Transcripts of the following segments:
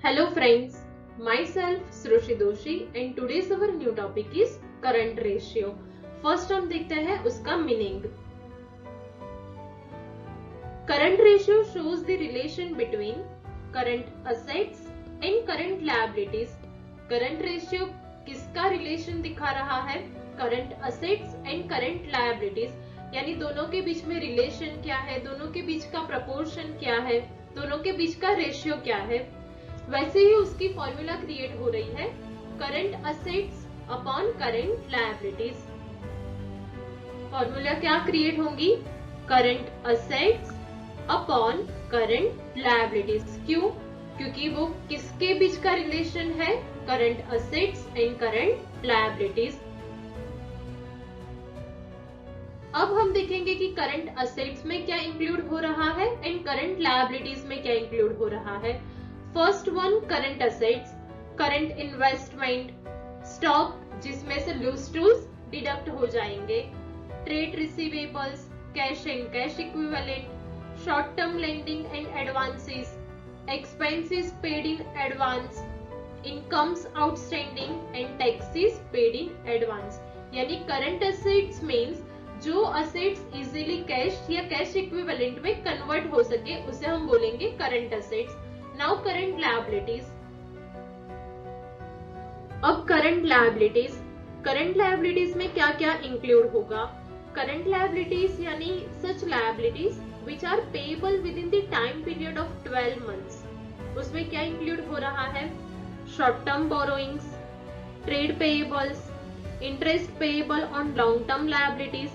Hello friends, myself Srushi Doshi and today's our new topic is current ratio. First हम देखते हैं उसका meaning. Current ratio shows the relation between current assets and current liabilities. Current ratio किसका relation दिखा रहा है? Current assets and current liabilities. यानी दोनों के बीच में रिलेशन क्या है, दोनों के बीच का प्रपोर्शन क्या है, दोनों के बीच का रेशियो क्या है. वैसे ही उसकी फॉर्मूला क्रिएट हो रही है current assets upon current liabilities. Formula क्या क्रिएट होंगी? Current assets upon current liabilities. क्यों? क्योंकि वो किसके बीच का रिलेशन है? Current assets and current liabilities. अब हम देखेंगे कि करंट असेट्स में क्या इंक्लूड हो रहा है एंड करंट लायबिलिटीज में क्या इंक्लूड हो रहा है. First one current assets, current investment, stock जिसमें से लूज टूल्स डिडक्ट हो जाएंगे, trade receivables, cash and cash equivalent, short term lending and advances, expenses paid in advance, incomes outstanding and taxes paid in advance. यानी current assets means जो assets easily cash या cash equivalent में convert हो सके उसे हम बोलेंगे current assets. Now current liabilities. अब करंट लायबिलिटीज, करंट लायबिलिटीज में क्या क्या इंक्लूड होगा? करंट लायबिलिटीज यानी such liabilities which are payable within the time period of 12 months. उसमें क्या इंक्लूड हो रहा है? Short term borrowings, trade payables, interest payable on long term liabilities,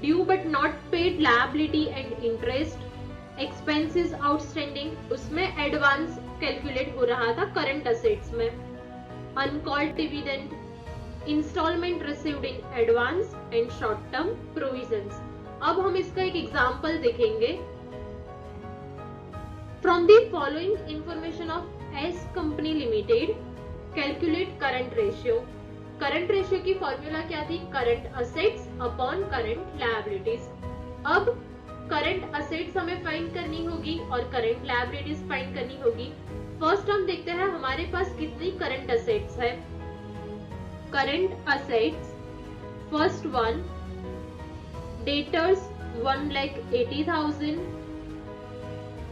due but not paid liability and interest, expenses outstanding उसमें advance calculate हो रहा था current assets में, uncalled dividend, instalment received in advance and short term provisions. अब हम इसका एक example देखेंगे. From the following information of S company limited calculate current ratio. Current ratio की फॉर्मूला क्या थी? Current assets upon current liabilities. अब करंट असेट्स हमें फाइंड करनी होगी और करंट लायबिलिटीज फाइंड करनी होगी. फर्स्ट हम देखते हैं हमारे पास कितनी करंट असेट्स है. Current assets first one debtors 1,80,000,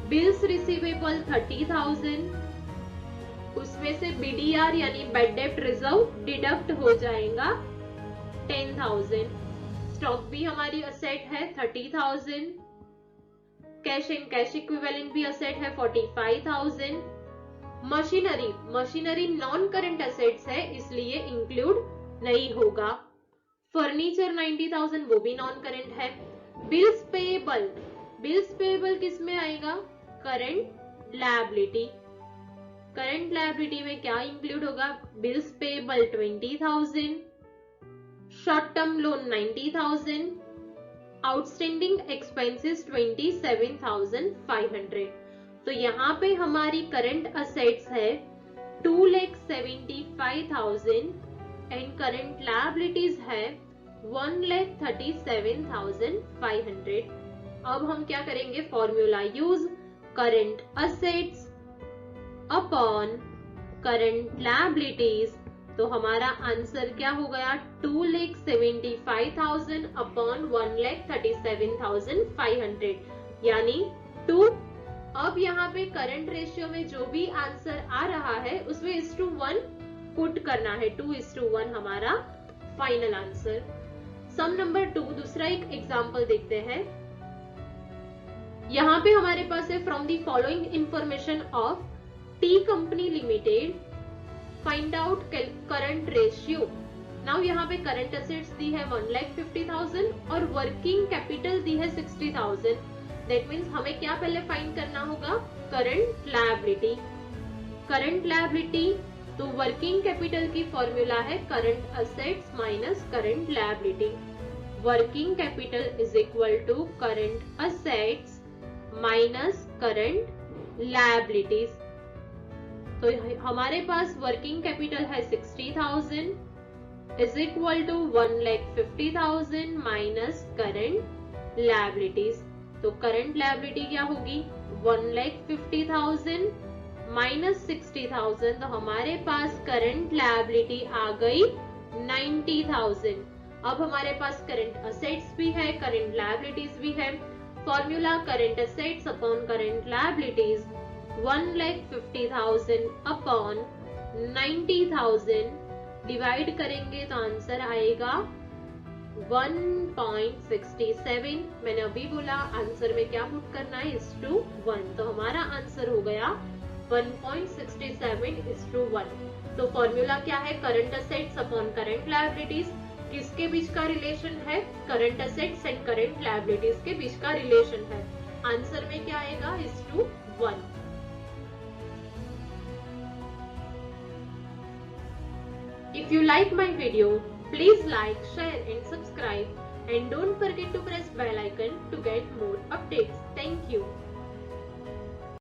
bills receivable 30,000, उसमें से बीडीआर यानी बैड डेब्ट रिजर्व डिडक्ट हो जाएगा 10,000. स्टॉक भी हमारी असेट है 30,000, कैश एंड कैश इक्विवेलेंट भी असेट है 45,000. मशीनरी नॉन करंट असेट्स है इसलिए इंक्लूड नहीं होगा. फर्नीचर 90,000 वो भी नॉन करंट है. बिल्स पेएबल किस में आएगा? Current liability. करंट लायबिलिटी में क्या इंक्लूड होगा? Bills payable 20,000, short term loan 90,000, outstanding expenses 27,500. तो यहाँ पे हमारी करंट असेट्स है 2,75,000 एंड करंट लायबिलिटीज है 1,37,500. अब हम क्या करेंगे? Formula use, current assets upon current liabilities. तो हमारा आंसर क्या हो गया? 2,75,000 अपॉन 1,37,500 यानी 2. अब यहाँ पे करंट रेशियो में जो भी आंसर आ रहा है उसमें 1:1 पुट करना है. 2:1 हमारा फाइनल आंसर. सम नंबर 2 दूसरा एक एग्जांपल देखते हैं. यहाँ पे हमारे पास है from the following information of T company limited find out current ratio. Now यहाँ पे करंट असेट्स दी है 1,50,000 और वर्किंग कैपिटल दी है 60,000. दैट मीन्स हमें क्या पहले फाइंड करना होगा? Current liability. करंट लायबिलिटी तो वर्किंग कैपिटल की फॉर्मूला है current assets minus current liability. Working capital is equal to current assets minus current liabilities. तो हमारे पास वर्किंग कैपिटल है 60,000 is equal to 1,50,000 minus current liabilities. तो करंट लायबिलिटी क्या होगी? 1,50,000 -60,000, तो हमारे पास करंट लायबिलिटी आ गई 90,000। अब हमारे पास करंट असेट्स भी है, करंट लायबिलिटीज भी है। Formula current assets upon current liabilities 1,50,000 upon 90,000 divide करेंगे तो आंसर आएगा 1.67। मैंने अभी बोला आंसर में क्या पुट करना है, 1:1, तो हमारा आंसर हो गया 1.67:1। तो फॉर्मूला क्या है, current assets upon current liabilities. किसके बीच का रिलेशन है, current assets and current liabilities के बीच का रिलेशन है। आंसर में क्या आएगा, 1:1। If you like my video, please like, share and subscribe, and don't forget to press bell icon to get more updates. Thank you.